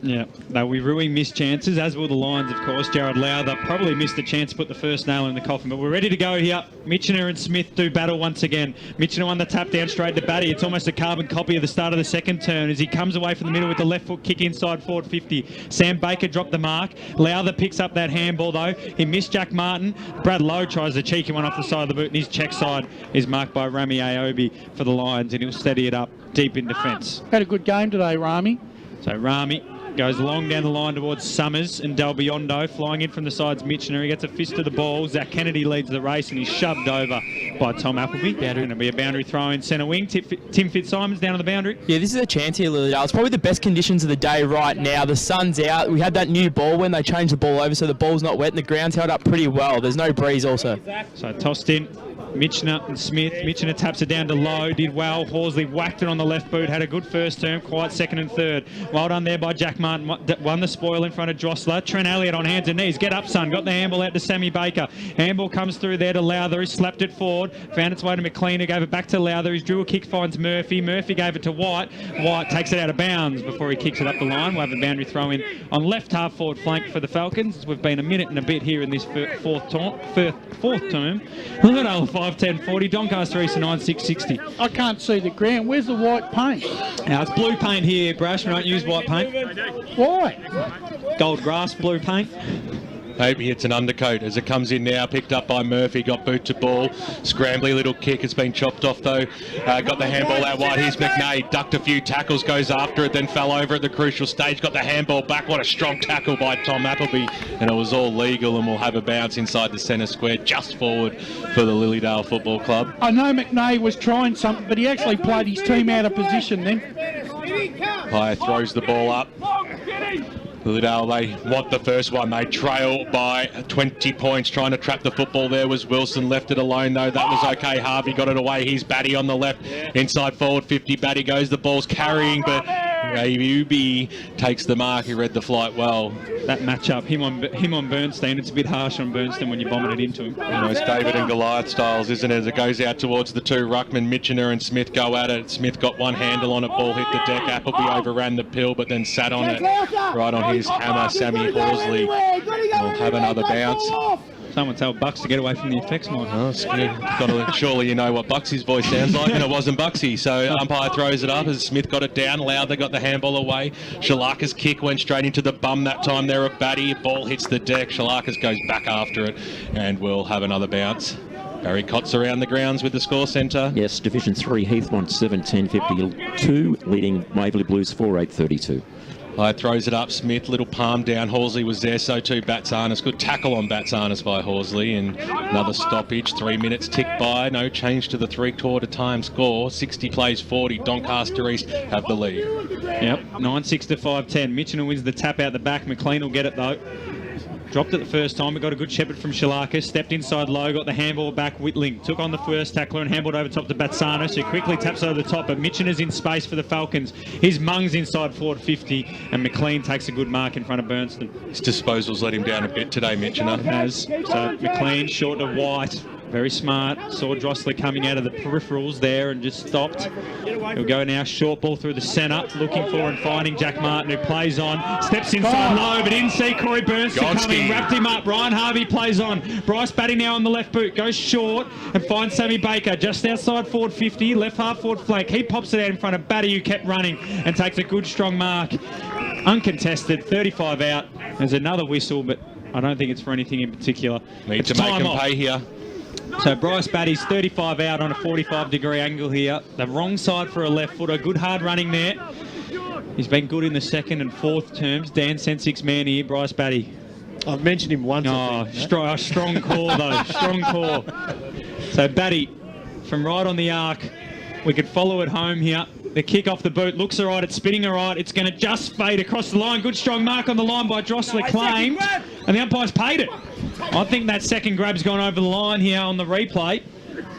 Yeah, they'll be ruining missed chances, as will the Lions, of course. Jared Lowther probably missed a chance to put the first nail in the coffin, but we're ready to go here. Mitchener and Smith do battle once again. Mitchener won the tap down straight to Batty. It's almost a carbon copy of the start of the second turn as he comes away from the middle with the left foot kick inside forward 50. Sam Baker dropped the mark. Lowther picks up that handball though. He missed Jack Martin. Brad Lowe tries the cheeky one off the side of the boot, and his check side is marked by Rami Aobi for the Lions, and he'll steady it up deep in defence. Had a good game today, Rami. So Rami goes long down the line towards Summers and Del Biondo. Flying in from the sides, Mitchener. He gets a fist to the ball. Zach Kennedy leads the race and he's shoved over by Tom Appleby. Going to be a boundary throw in centre wing. Tim Fitzsimons down on the boundary. Yeah, this is a chance here, Lilydale. It's probably the best conditions of the day right now. The sun's out. We had that new ball when they changed the ball over, so the ball's not wet and the ground's held up pretty well. There's no breeze also. So tossed in. Mitchener and Smith. Mitchener taps it down to Lowe, did well. Horsley whacked it on the left boot, had a good first term, quiet second and third. Well done there by Jack Martin, won the spoil in front of Drossler. Trent Elliott on hands and knees, get up son, got the handball out to Sammy Baker. Handball comes through there to Lowther, he slapped it forward, found its way to McLean, who gave it back to Lowther, his drew a kick, finds Murphy. Murphy gave it to White. White takes it out of bounds before he kicks it up the line. We'll have a boundary throw in on left half forward flank for the Falcons. We've been a minute and a bit here in this fourth term. Lilydale 5-10-40. Doncaster East 9-6-60. I can't see the ground. Where's the white paint? Now it's blue paint here, Brash. We don't use white paint. Why? Gold grass, blue paint. Maybe it's an undercoat as it comes in now, picked up by Murphy, got boot to ball, scrambly little kick, it's been chopped off though, got the handball out wide, here's McNay, ducked a few tackles, goes after it, then fell over at the crucial stage, got the handball back, what a strong tackle by Tom Appleby, and it was all legal and we'll have a bounce inside the centre square, just forward for the Lilydale Football Club. I know McNay was trying something, but he actually played his team out of position then. High throws the ball up. Lilydale, they want the first one. They trail by 20 points. Trying to trap the football there was Wilson. Left it alone, though. That was okay. Harvey got it away. He's Batty on the left. Inside forward 50. Batty goes. The ball's carrying, but Ubi takes the mark. He read the flight well. That matchup, him on Bernstein, it's a bit harsh on Bernstein when you bomb it into him. You know, it's David and Goliath styles, isn't it? As it goes out towards the two ruckmen, Mitchener and Smith go at it. Smith got one handle on it. Ball hit the deck. Appleby overran the pill, but then sat on it. Right on his hammer, Sammy Horsley will have another bounce. Someone tell Bucks to get away from the effects, Mike. Oh, surely you know what Buxy's voice sounds like, and it wasn't Buxy. So umpire throws it up as Smith got it down. Lowther got the handball away. Shalaka's kick went straight into the bum that time there of Batty. Ball hits the deck. Shalaka's goes back after it, and we'll have another bounce. Barry Cott's around the grounds with the score centre. Yes, Division 3, Heathmont 7-10-52, leading Waverley Blues 4-8-32. High throws it up, Smith, little palm down. Horsley was there, so too Batsanis. Good tackle on Batsanis by Horsley, and another stoppage. 3 minutes tick by, no change to the three-quarter time score. 60 plays 40. Doncaster East have the lead. Yep, 9-6 to 5-10. Mitchener wins the tap out the back. McLean will get it though. Dropped it the first time, but got a good shepherd from Shalaka. Stepped inside low, got the handball back. Whitling took on the first tackler and handballed over top to Batsanis, who quickly taps over the top, but Mitchener's in space for the Falcons. His Mung's inside forward 50, and McLean takes a good mark in front of Bernstein. His disposals let him down a bit today, Mitchener. It has. So McLean short to White. Very smart. Saw Drossler coming out of the peripherals there and just stopped. He'll go now short ball through the centre, looking for and finding Jack Martin, who plays on. Steps inside low, but didn't see Corey Bernstein coming. Wrapped him up. Ryan Harvey plays on. Bryce Batty now on the left boot. Goes short and finds Sammy Baker just outside forward 50. Left half forward flank. He pops it out in front of Batty, who kept running and takes a good strong mark. Uncontested. 35 out. There's another whistle, but I don't think it's for anything in particular. Need to make him pay here. So Bryce Batty's 35 out on a 45-degree angle here. The wrong side for a left footer. Good hard running there. He's been good in the second and fourth terms. Dan Sensix man here, Bryce Batty. I've mentioned him once. Strong core though. Strong core. So Batty from right on the arc. We could follow it home here. The kick off the boot looks all right. It's spinning all right. It's going to just fade across the line. Good strong mark on the line by Drossler, claimed, and the umpire's paid it. I think that second grab's gone over the line here on the replay.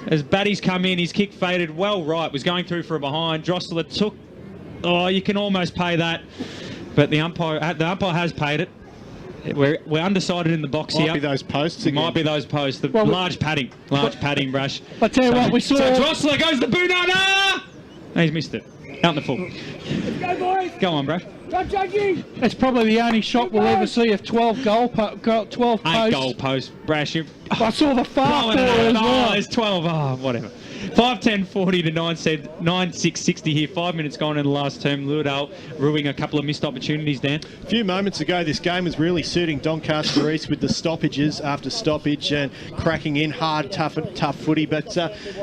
As Batty's come in, his kick faded well right. Was going through for a behind. Drossler took. Oh, you can almost pay that, but the umpire has paid it. We're undecided in the box here. Might be those posts It again. might be those posts. The large padding, Brash. I tell you what, we saw. So Drossler goes the boot under. He's missed it. Out in the full. Go on, bro. That's probably the only shot we'll ever see of 12 12 posts. 8 goal post. Brash. I saw the far corner as Oh, well. there's 12. Oh, whatever. 5:10:40 to 9:6:60 here. 5 minutes gone in the last term. Lilydale ruining a couple of missed opportunities, Dan. A few moments ago, this game was really suiting Doncaster East with the stoppages after stoppage and cracking in hard, tough footy. But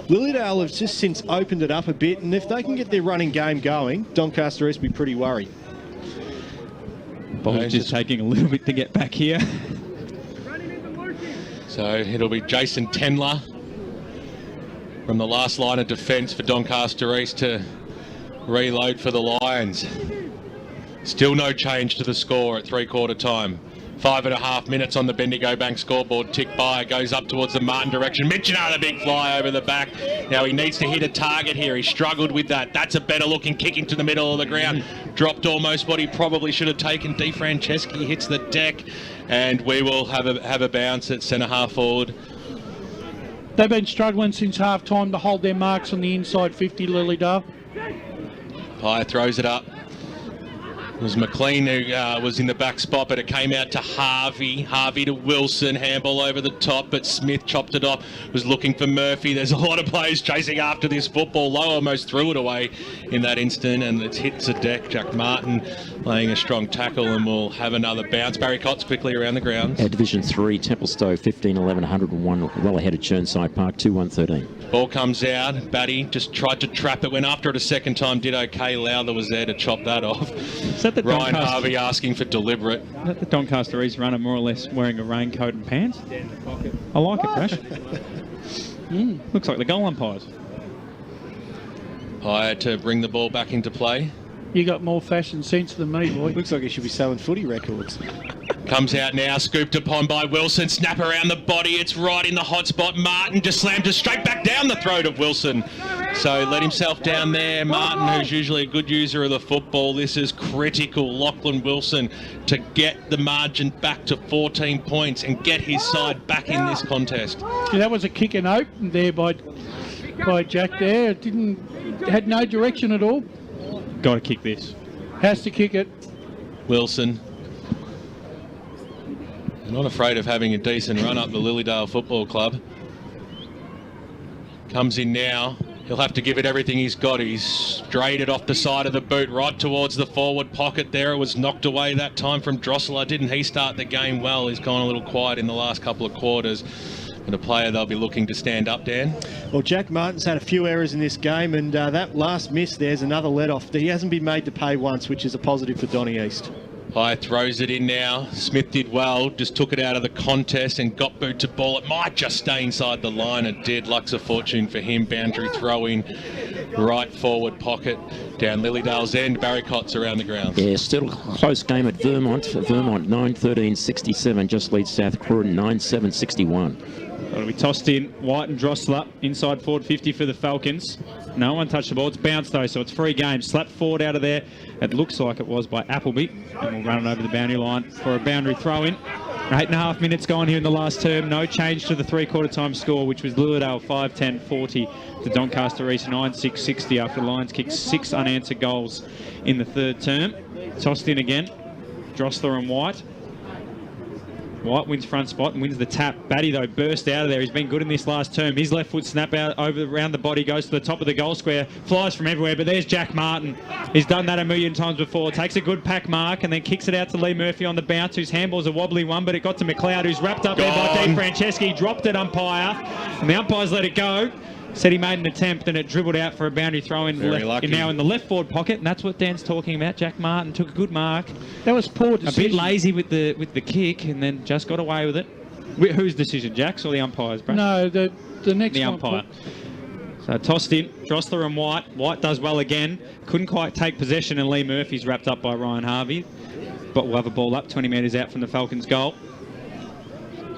Lilydale have just since opened it up a bit, and if they can get their running game going, Doncaster East will be pretty worried. Ball's just taking a little bit to get back here. So it'll be Jason Tenler from the last line of defence for Doncaster East to reload for the Lions. Still no change to the score at three-quarter time. 5.5 minutes on the Bendigo Bank scoreboard. Tick by, goes up towards the Martin direction. Mitch, another big fly over the back. Now he needs to hit a target here. He struggled with that. That's a better looking kick into the middle of the ground. Dropped almost what he probably should have taken. Di Franceschi hits the deck, and we will have a bounce at centre half forward. They've been struggling since half-time to hold their marks on the inside 50, Lilydale. Pye throws it up. It was McLean who was in the back spot, but it came out to Harvey. Harvey to Wilson, handball over the top, but Smith chopped it off, was looking for Murphy. There's a lot of players chasing after this football. Lowe almost threw it away in that instant, and it hits the deck. Jack Martin laying a strong tackle, and we'll have another bounce. Barry Cotts quickly around the grounds. Division 3, Templestowe 15-11, 101, well ahead of Churnside Park, 2-1-13. Ball comes out. Batty just tried to trap it, went after it a second time, did okay. Lowther was there to chop that off. Is that the Ryan Harvey asking for deliberate. Is that the Doncaster East runner more or less wearing a raincoat and pants? I like it, Crash. Looks like the goal umpires. Pye to bring the ball back into play. You got more fashion sense than me, boy. Looks like he should be selling footy records. Comes out now, scooped upon by Wilson. Snap around the body. It's right in the hot spot. Martin just slammed it straight back down the throat of Wilson. So let himself down there. Martin, who's usually a good user of the football. This is critical. Lachlan Wilson to get the margin back to 14 points and get his side back in this contest. Yeah, that was a kick and open there by Jack there. It had no direction at all. Got to kick this. Has to kick it. Wilson. Not afraid of having a decent run up the Lilydale Football Club. Comes in now. He'll have to give it everything he's got. He's straight it off the side of the boot, right towards the forward pocket there. It was knocked away that time from Drosseler. Didn't he start the game well? He's gone a little quiet in the last couple of quarters. And a player they'll be looking to stand up, Dan. Well, Jack Martin's had a few errors in this game, and that last miss there's another let-off. He hasn't been made to pay once, which is a positive for Donny East. Pye throws it in now. Smith did well, just took it out of the contest and got boot to ball. It might just stay inside the line. It did. Luck's a fortune for him. Boundary throw in, right forward pocket down Lilydale's end. Barry Cotts around the ground. Yeah, still a close game at Vermont. Vermont 9-13-67, just leads South Croydon 9-7-61. It'll be tossed in. White and Drosseler inside forward 50 for the Falcons. No one touched the ball. It's bounced though, so it's free game. Slapped forward out of there. It looks like it was by Appleby. And we'll run it over the boundary line for a boundary throw in. 8.5 minutes gone here in the last term. No change to the three-quarter time score, which was Lilydale 5-10-40 to Doncaster East 9-6-60 after the Lions kicked 6 unanswered goals in the third term. Tossed in again. Drosseler and White. White wins front spot and wins the tap. Batty, though, burst out of there. He's been good in this last term. His left foot snap out around the body, goes to the top of the goal square, flies from everywhere, but there's Jack Martin. He's done that a million times before. Takes a good pack mark and then kicks it out to Lee Murphy on the bounce, whose handball's a wobbly one, but it got to McLeod, who's wrapped up there by Di Franceschi. Dropped it, umpire, and the umpires let it go. Said he made an attempt and it dribbled out for a boundary throw in now in the left forward pocket, and that's what Dan's talking about. Jack Martin took a good mark. That was poor decision. A bit lazy with the kick and then just got away with it. Whose decision, Jack's or the umpire's, Brad? No, the next the one. Umpire. So tossed in, Drosseler and White. White does well again. Couldn't quite take possession and Lee Murphy's wrapped up by Ryan Harvey. But we'll have a ball up 20 metres out from the Falcons' goal.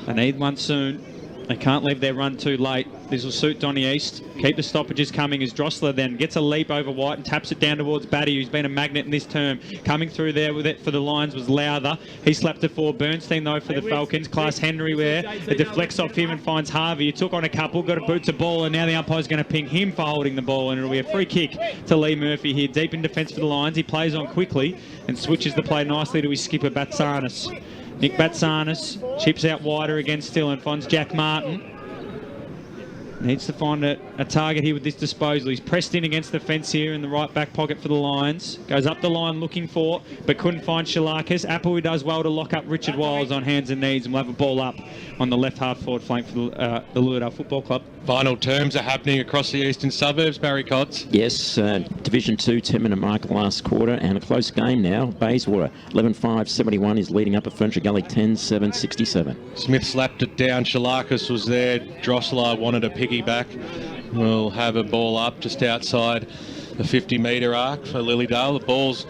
They need one soon. They can't leave their run too late. This will suit Donny East. Keep the stoppages coming as Drossler then gets a leap over White and taps it down towards Batty, who's been a magnet in this term. Coming through there with it for the Lions was Lowther. He slapped it for Bernstein though for the Falcons. Class Henry there. It deflects off him and finds Harvey. He took on a couple, got a boot to ball, and now the umpire's going to ping him for holding the ball, and it'll be a free kick to Lee Murphy here. Deep in defence for the Lions. He plays on quickly and switches the play nicely to his skipper Batsanis. Nick Batsanis chips out wider again still and finds Jack Martin. Needs to find a target here with this disposal. He's pressed in against the fence here in the right back pocket for the Lions. Goes up the line looking for, but couldn't find Shalakas. Apple does well to lock up Richard Wiles on hands and knees, and we'll have a ball up on the left half forward flank for the Lilydale Football Club. Final terms are happening across the eastern suburbs, Barry Cotts. Yes, Division 2, 10-minute mark last quarter, and a close game now. Bayswater, 11-5-71 is leading up at Furniture Gully, 10-7-67. Smith slapped it down. Shalakas was there. Drossler wanted a piggyback. We'll have a ball up just outside the 50-metre arc for Lilydale. The ball's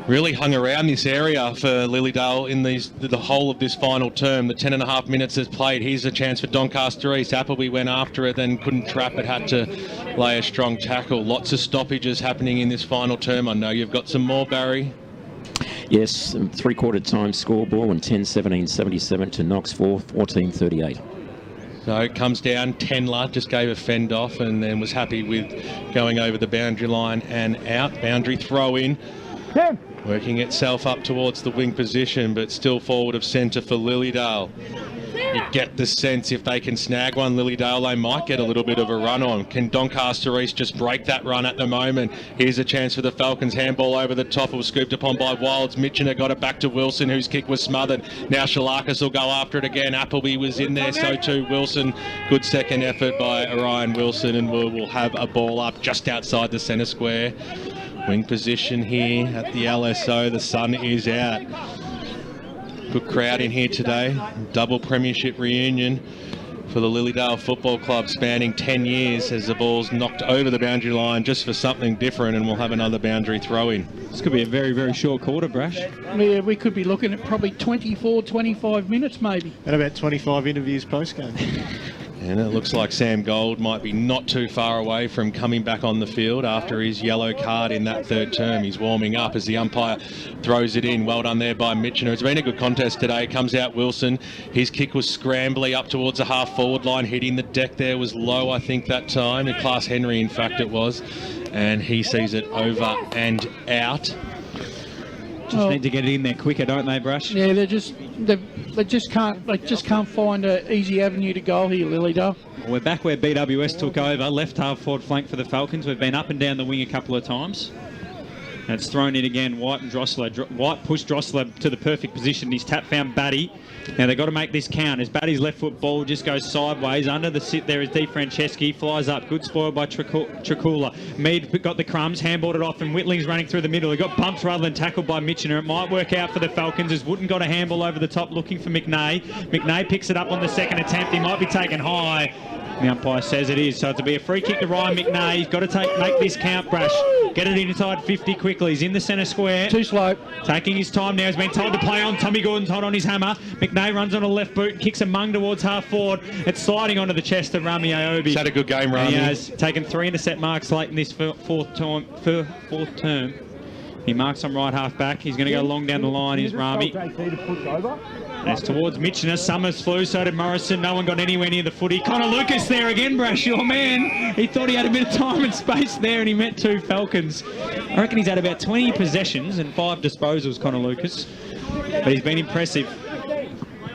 really hung around this area for Lilydale in the whole of this final term. The 10.5 minutes that's played. Here's a chance for Doncaster East. Appleby went after it, then couldn't trap it, had to lay a strong tackle. Lots of stoppages happening in this final term. I know you've got some more, Barry. Yes, three-quarter time scoreboard and 10-17-77 to Knox 4-14-38. So it comes down. Tenler just gave a fend off and then was happy with going over the boundary line and out. Boundary throw in. Working itself up towards the wing position, but still forward of centre for Lilydale. You get the sense if they can snag one, Lilydale, they might get a little bit of a run on. Can Doncaster East just break that run at the moment? Here's a chance for the Falcons. Handball over the top. It was scooped upon by Wilds. Mitchener got it back to Wilson, whose kick was smothered. Now Shalakas will go after it again. Appleby was in there, so too Wilson. Good second effort by Orion Wilson, and we'll have a ball up just outside the centre square. Wing position here at the LSO. The sun is out. Good crowd in here today. Double premiership reunion for the Lilydale Football Club, spanning 10 years as the ball's knocked over the boundary line just for something different, and we'll have another boundary throw in. This could be a very, very short quarter, Brash. Yeah, we could be looking at probably 24, 25 minutes maybe. And about 25 interviews post-game. And it looks like Sam Gold might be not too far away from coming back on the field after his yellow card in that third term. He's warming up as the umpire throws it in. Well done there by Mitchener. It's been a good contest today. Comes out Wilson. His kick was scrambly up towards the half-forward line. Hitting the deck there was low, I think, that time. And Class Henry, in fact, it was. And he sees it over and out. Just need to get it in there quicker, don't they, Brush? Yeah, they just can't find an easy avenue to goal here, Lilydale. We're back where BWS took over. Left half forward flank for the Falcons. We've been up and down the wing a couple of times. And it's thrown in again. White and Drossler. White pushed Drossler to the perfect position. His tap found Batty. Now they've got to make this count as Batty's left foot ball just goes sideways. Under the sit there is Di Franceschi. Flies up. Good spoil by Tricula. Mead got the crumbs. Handballed it off and Whitling's running through the middle. He got bumped rather than tackled by Mitchener. It might work out for the Falcons as Wooten got a handball over the top looking for McNay. McNay picks it up on the second attempt. He might be taken high. The umpire says it is, so it'll be a free kick to Ryan McNay. He's got to make this count, Brash. Get it inside 50 quickly. He's in the centre square. Too slow. Taking his time now. He's been told to play on. Tommy Gordon's hot on his hammer. McNay runs on a left boot and kicks a mung towards half forward. It's sliding onto the chest of Rami Aobi. He's had a good game, Rami. He has taken 3 intercept marks late in this fourth term. He marks on right half back. He's going to go long down the line. Here's Rami. And it's towards Mitchener. Summers flew, so did Morrison. No one got anywhere near the footy. Connor Lucas there again, Brash, your man. He thought he had a bit of time and space there, and he met 2 Falcons. I reckon he's had about 20 possessions and 5 disposals, Connor Lucas. But he's been impressive.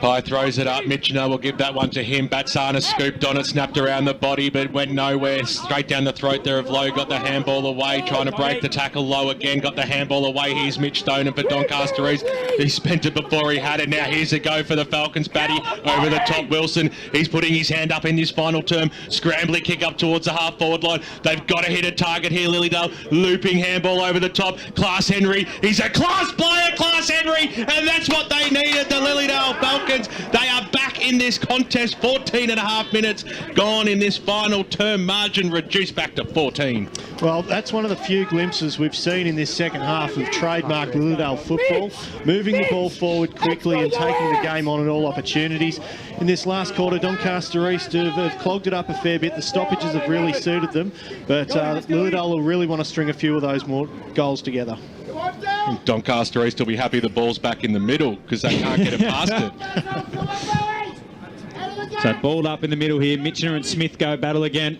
Pye throws it up. Mitchener will give that one to him. Batsana scooped on it, snapped around the body, but went nowhere. Straight down the throat there of Lowe. Got the handball away, trying to break the tackle. Lowe again got the handball away. Here's Mitch Stone for Doncaster East. He spent it before he had it. Now here's a go for the Falcons. Batty over the top. Wilson, he's putting his hand up in this final term. Scrambly kick up towards the half-forward line. They've got to hit a target here, Lilydale. Looping handball over the top. Class Henry. He's a class player, Class Henry, and that's what they needed, the Lilydale Falcons. They are back in this this contest. 14 and a half minutes gone in this final term. Margin reduced back to 14. Well, that's one of the few glimpses we've seen in this second half of trademark Lilydale football, moving the ball forward quickly and taking the game on at all opportunities. In this last quarter, Doncaster East have clogged it up a fair bit. The stoppages have really suited them, but Lilydale will really want to string a few of those more goals together. Doncaster East will be happy the ball's back in the middle because they can't get it past it. So balled up in the middle here. Mitchener and Smith go battle again.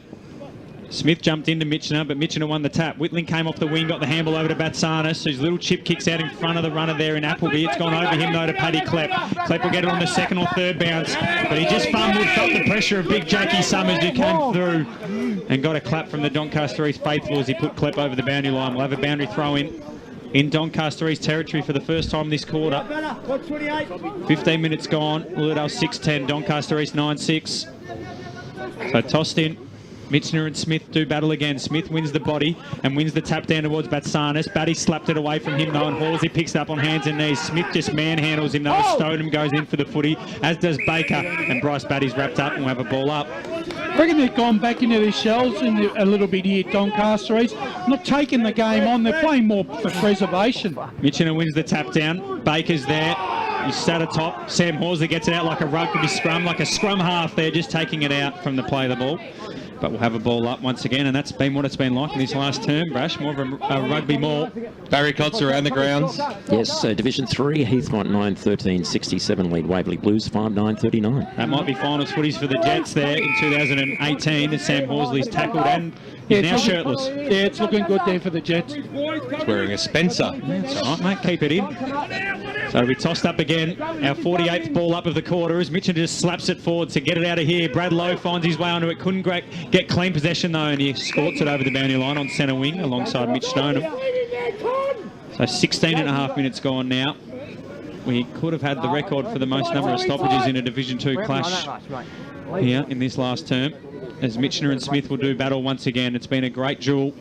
Smith jumped into Mitchener, but Mitchener won the tap. Whitling came off the wing, got the handball over to Batsanis, whose little chip kicks out in front of the runner there in Appleby. It's gone over him though to Paddy Klepp. Klepp will get it on the second or third bounce, but he just fumbled, felt the pressure of big Jackie Summers who came through and got a clap from the Doncaster East faithful as he put Klepp over the boundary line. We'll have a boundary throw in Doncaster East territory for the first time this quarter. 15 minutes gone. Lilydale 6-10, Doncaster East 9-6. So tossed in. Mitchener and Smith do battle again. Smith wins the body and wins the tap down towards Batsanis. Batty slapped it away from him though, and Halsey picks it up on hands and knees. Smith just manhandles him though. Stoneham goes in for the footy, as does Baker, and Bryce Batty's wrapped up and we'll have a ball up. I reckon they've gone back into their shells a little bit here, Doncaster East. Not taking the game on, they're playing more for preservation. Mitchener wins the tap down. Baker's there. He's sat atop. Sam Horsley gets it out like a rugby scrum, like a scrum half there, just taking it out from the play of the ball. But we'll have a ball up once again, and that's been what it's been like in this last term, Brash. More of a rugby maul. Barry Cotts around the grounds. Yes, Division 3, Heathmont 9-13-67 lead Waverley Blues 5-9-39. That might be finals footies for the Jets there in 2018 as Sam Horsley's tackled and he's now shirtless. Yeah, it's looking good there for the Jets. He's wearing a Spencer. That's all right, mate. Keep it in. So we tossed up again. Our 48th ball up of the quarter as Mitchell just slaps it forward to get it out of here. Brad Lowe finds his way onto it. Couldn't get clean possession though, and he squats it over the boundary line on centre wing alongside Mitch Stoneham. So 16 and a half minutes gone now. We could have had the record for the most number of stoppages in a Division 2 clash here in this last term, as Mitchener and Smith will do battle once again. It's been a great duel.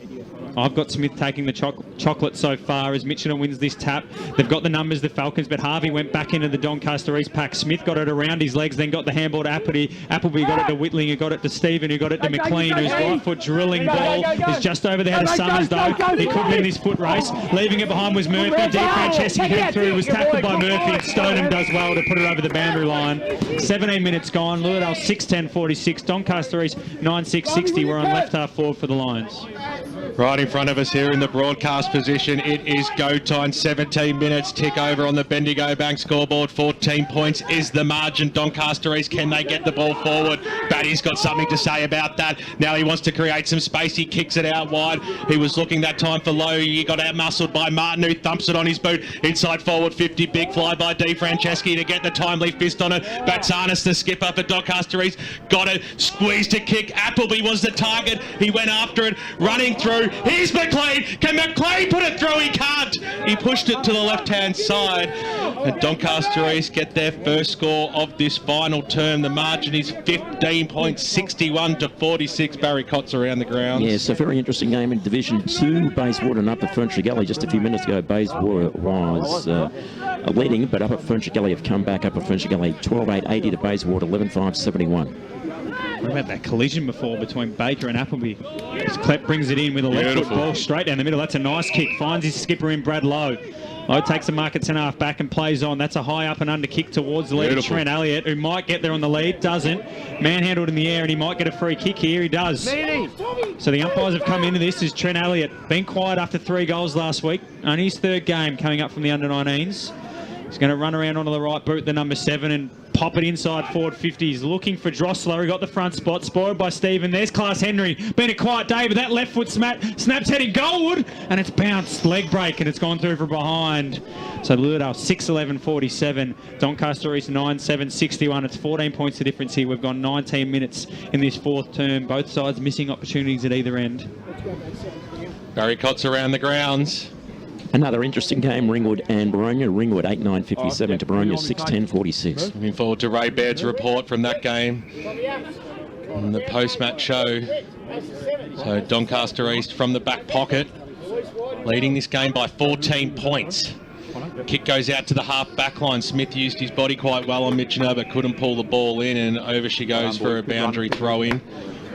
I've got Smith taking the chocolate so far as Mitchener wins this tap. They've got the numbers, the Falcons, but Harvey went back into the Doncaster East pack. Smith got it around his legs, then got the handball to Appleby. Appleby got it to Whitling, who got it to Stephen, who got it to McLean, whose right foot drilling ball is just over the head of Summers though. He could win this foot race. Leaving it behind was Murphy. Di Franceschi head through, was tackled by Murphy, and Stoneham does well to put it over the boundary line. 17 minutes gone. Lilydale 6-10-46. Doncaster East 9-6-60. We're on left half forward for the Lions. Right in front of us here in the broadcast position, it is go time. 17 minutes tick over on the Bendigo Bank scoreboard. 14 points is the margin. Doncaster East, can they get the ball forward? Batty's got something to say about that. Now he wants to create some space. He kicks it out wide. He was looking that time for Lowe. He got out-muscled by Martin, who thumps it on his boot. Inside forward 50, big fly by Di Franceschi to get the timely fist on it. Batsanis, the skipper for Doncaster East, got it. Squeezed to kick. Appleby was the target. He went after it, running through. Here's McLean. Can McLean put it through? He can't. He pushed it to the left-hand side. And Doncaster East get their first score of this final term. The margin is 15 points, 61-46. Barry Cotts around the grounds. Yes, a very interesting game in Division 2. Bayswater and Upper Furniture Gully. Just a few minutes ago, Bayswater was leading, but Upper Furniture Gully have come back. Upper Furniture Gully 12-8-80 to Bayswater 11-5-71. What about that collision before between Baker and Appleby? As Klepp brings it in with a left foot ball straight down the middle. That's a nice kick. Finds his skipper in Brad Lowe. Lowe takes the mark at centre half back and plays on. That's a high up and under kick towards the lead of Trent Elliott, who might get there on the lead. Doesn't. Manhandled in the air, and he might get a free kick here. He does. So the umpires have come into this as Trent Elliott. Been quiet after 3 goals last week. Only his 3rd game coming up from the under-19s. He's going to run around onto the right boot, the number 7, and pop it inside forward 50. He's looking for Drossler. He got the front spot, spoiled by Stephen. There's Class Henry. Been a quiet day, but that left foot snaps heading goalward, and it's bounced. Leg break, and it's gone through from behind. So Lilydale 6-11-47. Doncaster East 9-7-61. It's 14 points the difference here. We've gone 19 minutes in this 4th term. Both sides missing opportunities at either end. Barry Cotts around the grounds. Another interesting game, Ringwood and Baronia. Ringwood 8-9-57 to Baronia 6-10-46. Looking forward to Ray Baird's report from that game on the post-match show. So Doncaster East from the back pocket, leading this game by 14 points. Kick goes out to the half back line. Smith used his body quite well on Mitchell, but couldn't pull the ball in, and over she goes for a boundary throw in.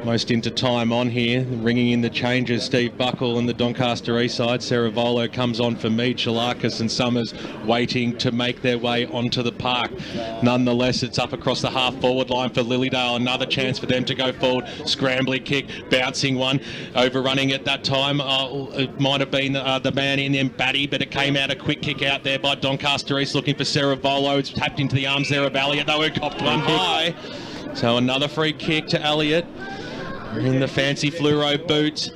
Most into time on here. Ringing in the changes, Steve Buckle and the Doncaster East side. Saravolo comes on for Mead. Shalakis and Summers waiting to make their way onto the park. Nonetheless, it's up across the half-forward line for Lilydale. Another chance for them to go forward. Scrambling kick, bouncing one. Overrunning at that time. It might have been the man in them, Batty, but it came out a quick kick out there by Doncaster East looking for Saravolo. It's tapped into the arms there of Elliott, though who copped one high. So another free kick to Elliott. In the fancy fluoro boots.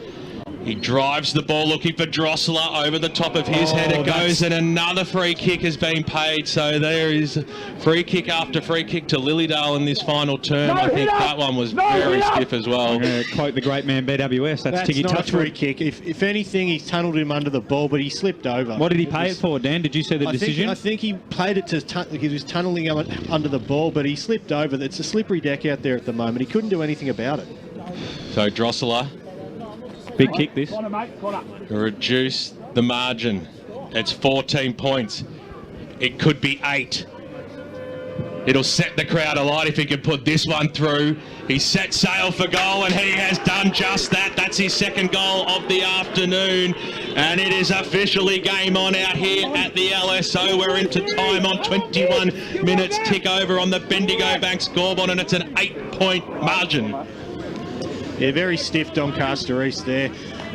He drives the ball looking for Drossler. Over the top of his head it goes, and another free kick has been paid. So there is free kick after free kick to Lilydale in this final term. I think that one was very stiff as well. Quote the great man BWS. That's Tiggy not touch a free kick. If anything, he's tunnelled him under the ball, but he slipped over. What did he pay it for, Dan? Did you see the decision? I think he played it to he was tunnelling under the ball, but he slipped over. It's a slippery deck out there at the moment. He couldn't do anything about it. So Drossler. Big kick this. Reduce the margin. It's 14 points. It could be 8. It'll set the crowd alight if he can put this one through. He set sail for goal, and he has done just that. That's his second goal of the afternoon. And it is officially game on out here at the LSO. We're into time on 21 minutes. Tick over on the Bendigo Bank scoreboard, and it's an 8-point margin. Yeah, very stiff Doncaster East there.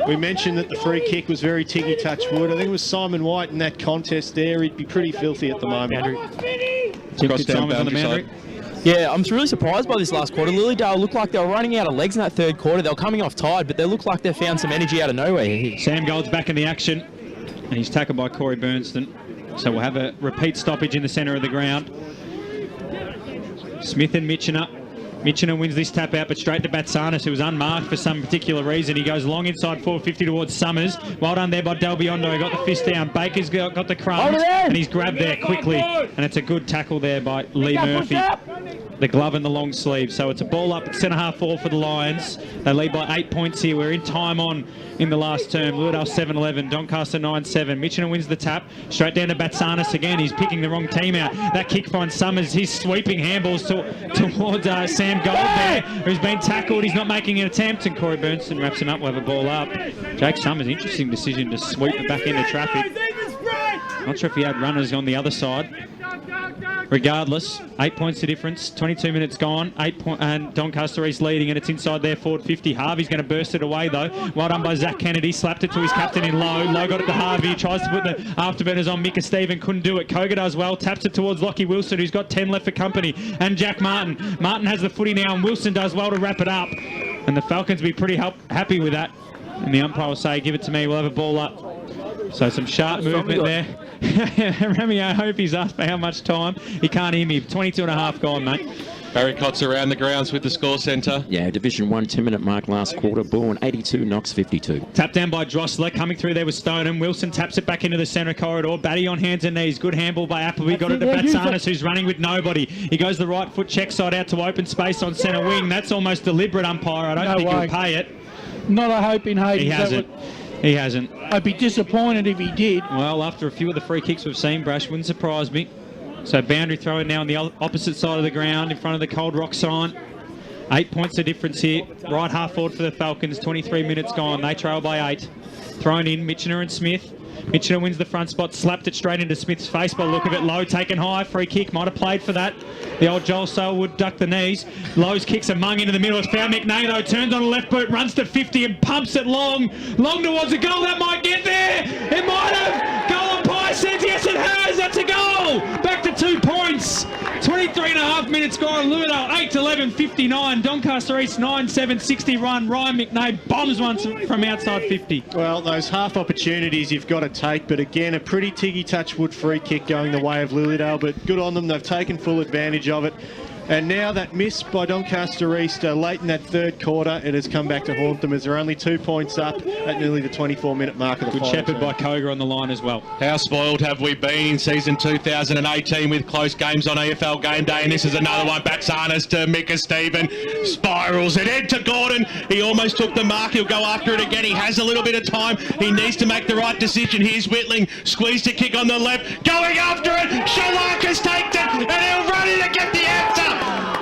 We mentioned that the free kick was very Tiggy touch wood. I think it was Simon White in that contest there. He'd be pretty filthy at the moment. Cross down boundary side. Yeah, I'm really surprised by this last quarter. Lilydale looked like they were running out of legs in that third quarter. They were coming off tired, but they looked like they found some energy out of nowhere here. Sam Gold's back in the action, and he's tackled by Corey Burnston. So we'll have a repeat stoppage in the centre of the ground. Smith and Mitchiner. Mitchiner wins this tap out, but straight to Batsanis, who was unmarked for some particular reason. He goes long inside 450 towards Summers. Well done there by Del Biondo. He got the fist down. Baker's got the crumbs, and he's grabbed there quickly. And it's a good tackle there by Lee Murphy. The glove and the long sleeve. So it's a ball up at centre half forward for the Lions. They lead by 8 points here. We're in time on in the last term. Lilydale 7-11, Doncaster 9-7. Mitchiner wins the tap. Straight down to Batsanis again. He's picking the wrong team out. That kick finds Summers. He's sweeping handballs towards Sam Gold there, who's been tackled. He's not making an attempt, and Corey Burnston wraps him up. We'll have a ball up. Jake Summers, interesting decision to sweep it back into traffic. Not sure if he had runners on the other side. Regardless, 8 points the difference. 22 minutes gone. And Doncaster East leading, and it's inside their forward 50. Harvey's going to burst it away though. Well done by Zach Kennedy. Slapped it to his captain in Lowe. Lowe got it to Harvey. He tries to put the afterburners on Mika Stephen. Couldn't do it. Koga does well. Taps it towards Lockie Wilson, who's got 10 left for company. And Jack Martin. Martin has the footy now, and Wilson does well to wrap it up. And the Falcons will be pretty happy with that. And the umpire will say, give it to me. We'll have a ball up. So some sharp movement there. Remy, I hope he's asked for how much time. He can't hear me. 22 and a half gone, mate. Barry Cott's around the grounds with the score centre. Yeah, Division 1, 10-minute mark last quarter. Bourne 82, Knox 52. Tap down by Drossler. Coming through there with Stoneham. Wilson taps it back into the centre corridor. Batty on hands and knees. Good handball by Appleby. Got it to Batsanis, who's running with nobody. He goes the right foot check side out to open space on centre wing. That's almost deliberate, umpire. I don't think he'll pay it. Not a hope in Hayden. He hasn't. He hasn't. I'd be disappointed if he did. Well, after a few of the free kicks we've seen, Brash wouldn't surprise me. So boundary throw now on the opposite side of the ground in front of the Cold Rock sign. 8 points the difference here. Right half forward for the Falcons. 23 minutes gone. They trail by 8. Thrown in, Mitchiner and Smith. Mitchiner wins the front spot, slapped it straight into Smith's face by the look of it. Lowe taken high, free kick, might have played for that. The old Joel Selwood ducked the knees. Lowe's kicks a mung into the middle. It's found McNay though, turns on the left boot, runs to 50 and pumps it long towards the goal. That might get there. It might have. Goal umpire says yes it has. That's a goal. Back to 2 points. 23 and a half minutes gone. Lilydale 8-11, 59. Doncaster East 9-7, 60 run. Ryan McNay bombs one from outside 50. Well, those half opportunities you've got to take, but again, a pretty Tiggy touch wood free kick going the way of Lilydale, but good on them. They've taken full advantage of it. And now that miss by Doncaster East late in that third quarter, it has come back to haunt them as they're only 2 points up at nearly the 24-minute mark of the Good final shepherd term. by Koga on the line as well. How spoiled have we been in season 2018 with close games on EFL game day, and this is another one. Batsanas to Micah Stephen, spirals it in to Gordon. He almost took the mark. He'll go after it again. He has a little bit of time. He needs to make the right decision. Here's Whitling, squeezed a kick on the left, going after it. Shalaka's takes it, and he'll run in to get the answer.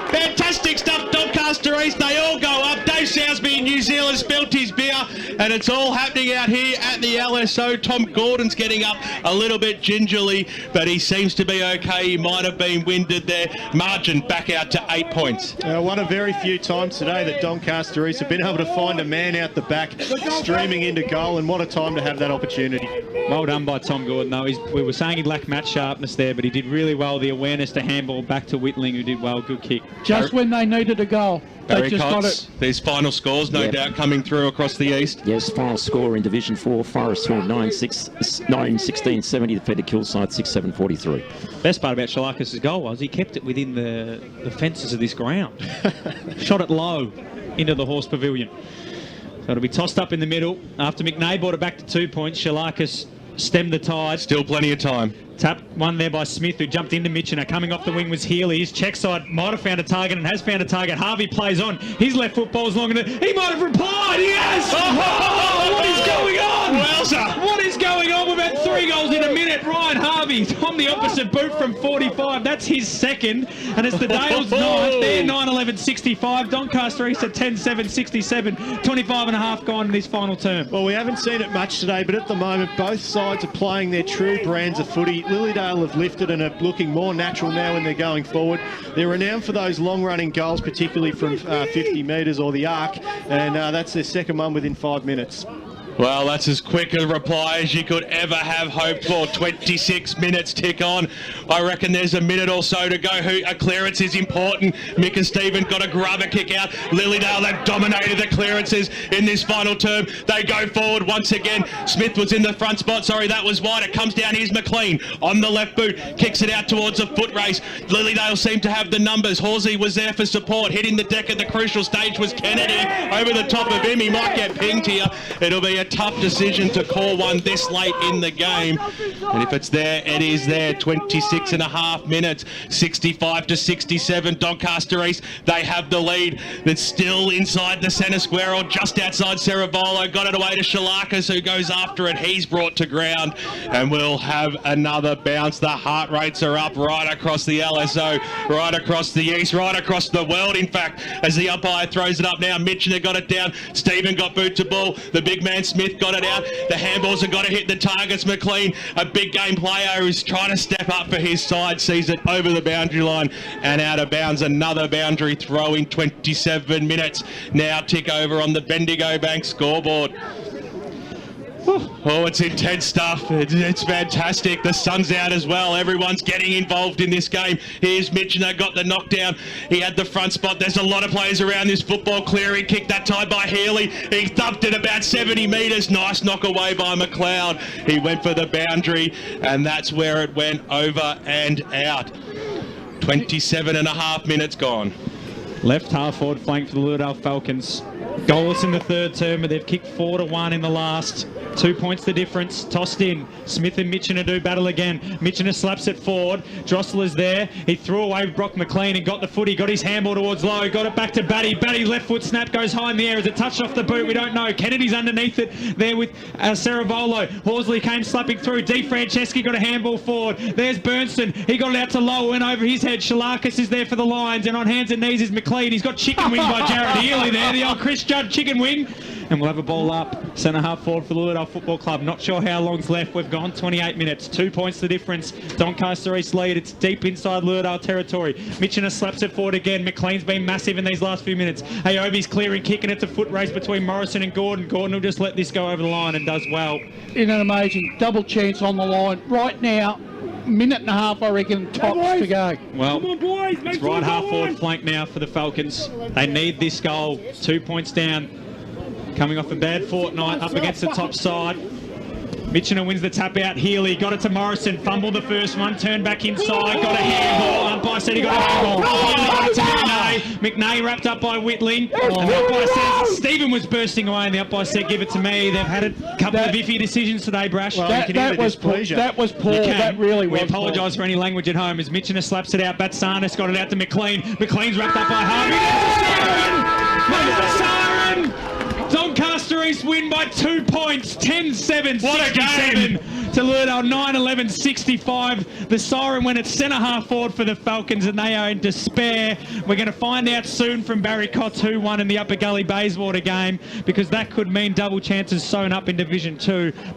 Fantastic stuff, Doncaster East. They all go up. Dave Sousby in New Zealand spilt his beer, and it's all happening out here at the LSO. Tom Gordon's getting up a little bit gingerly, but he seems to be okay. He might have been winded there. Margin back out to 8 points. One of very few times today that Doncaster East have been able to find a man out the back, streaming into goal, and what a time to have that opportunity. Well done by Tom Gordon, though. We were saying he lacked match sharpness there, but he did really well. The awareness to handball back to Whitling, who did well. Good kick. Just when they needed a goal, they Barry just got Cox, it. these final scores, no doubt, coming through across the east. Yes, final score in Division 4, Forest Hill 9-16-70, defeated Kilside 6-7-43. Best part about Shalakis' goal was he kept it within the fences of this ground. Shot it low into the horse pavilion. So it'll be tossed up in the middle. After McNay brought it back to 2 points, Shalakis stemmed the tide. Still plenty of time. Tap one there by Smith, who jumped into Mitchener. Coming off the wing was Healy. His check side might have found a target and has found a target. Harvey plays on. His left foot ball's long enough. He might have replied. Yes! Oh, what is going on? Wowza! What is going on? We've had 3 goals in a minute. Ryan Harvey on the opposite boot from 45. That's his second. And it's the Dales ninth. They're 9-11-65. Doncaster East at 10-7-67. 25 and a half gone in this final term. Well, we haven't seen it much today, but at the moment, both sides are playing their true brands of footy. Lilydale have lifted and are looking more natural now when they're going forward. They're renowned for those long-running goals, particularly from 50 metres or the arc, and that's their second one within 5 minutes. Well, that's as quick a reply as you could ever have hoped for. 26 minutes tick on. I reckon there's a minute or so to go. A clearance is important. Micah Stephen got a grubber kick out. Lilydale, they've dominated the clearances in this final term. They go forward once again. Smith was in the front spot. Sorry, that was wide. It comes down. Here's McLean on the left boot. Kicks it out towards a foot race. Lilydale seemed to have the numbers. Horsey was there for support. Hitting the deck at the crucial stage was Kennedy. Over the top of him. He might get pinged here. It'll be a tough decision to call one this late in the game, and if it's there, it is there. 26 and a half minutes, 65-67. Doncaster East, they have the lead. That's still inside the centre square or just outside Ceravolo. Got it away to Shalakis, who goes after it. He's brought to ground, and we'll have another bounce. The heart rates are up right across the LSO, right across the east, right across the world, in fact, as the umpire throws it up now. Mitchener got it down. Stephen got boot to ball. The big man Smith got it out. The handballs have got to hit the targets. McLean, a big game player who's trying to step up for his side, sees it over the boundary line and out of bounds. Another boundary throw in 27 minutes. Now tick over on the Bendigo Bank scoreboard. Oh, it's intense stuff. It's fantastic. The sun's out as well. Everyone's getting involved in this game. Here's Mitchener, got the knockdown. He had the front spot. There's a lot of players around this football. Clearing kick that time by Healy. He thumped it about 70 metres. Nice knock away by McLeod. He went for the boundary, and that's where it went over and out. 27 and a half minutes gone. Left half forward flank for the Lilydale Falcons. Goalless in the third term, but they've kicked 4-1 in the last. 2 points the difference. Tossed in. Smith and Mitchener do battle again. Mitchener slaps it forward. Drossler's there. He threw away Brock McLean and got the foot. He got his handball towards low. Got it back to Batty. Batty left foot snap goes high in the air. Is it touched off the boot? We don't know. Kennedy's underneath it there with Ceravolo. Horsley came slapping through. D. Franceschi got a handball forward. There's Bernston. He got it out to low and over his head. Shalakis is there for the Lions, and on hands and knees is McLean. He's got chicken wing by Jared Healy there. The old Chris Judd chicken wing. And we'll have a ball up. Centre half forward for the Lilydale Football Club. Not sure how long's left. We've gone 28 minutes. 2 points the difference. Doncaster East lead. It's deep inside Lilydale territory. Mitchener slaps it forward again. McLean's been massive in these last few minutes. Ayobi's clearing, kicking. It's a foot race between Morrison and Gordon. Gordon will just let this go over the line and does well. Isn't it amazing? Double chance on the line. Right now, minute and a half, I reckon, tops to go. Well, it's right half forward flank now for the Falcons. They need this goal. 2 points down. Coming off a bad fortnight up against the top side. Mitchener wins the tap out. Healy got it to Morrison. Fumbled the first one. Turned back inside. Got a handball. Umpire said he got a handball. Healy got it to McNay. McNay wrapped up by Whitling. And the umpire says Stephen was bursting away, and the umpire said give it to me. They've had a couple of iffy decisions today, Brash. Well, That was poor. That was poor. That really was. We apologise for any language at home as Mitchener slaps it out. Batsanis got it out to McLean. McLean's wrapped up by Harvey. There's a siren! Doncaster East win by 2 points, 10-7, What a game! to Lilydale, 9-11-65. The siren went at centre half forward for the Falcons, and they are in despair. We're going to find out soon from Barry Cotts who won in the Upper Gully Bayswater game, because that could mean double chances sewn up in Division 2. But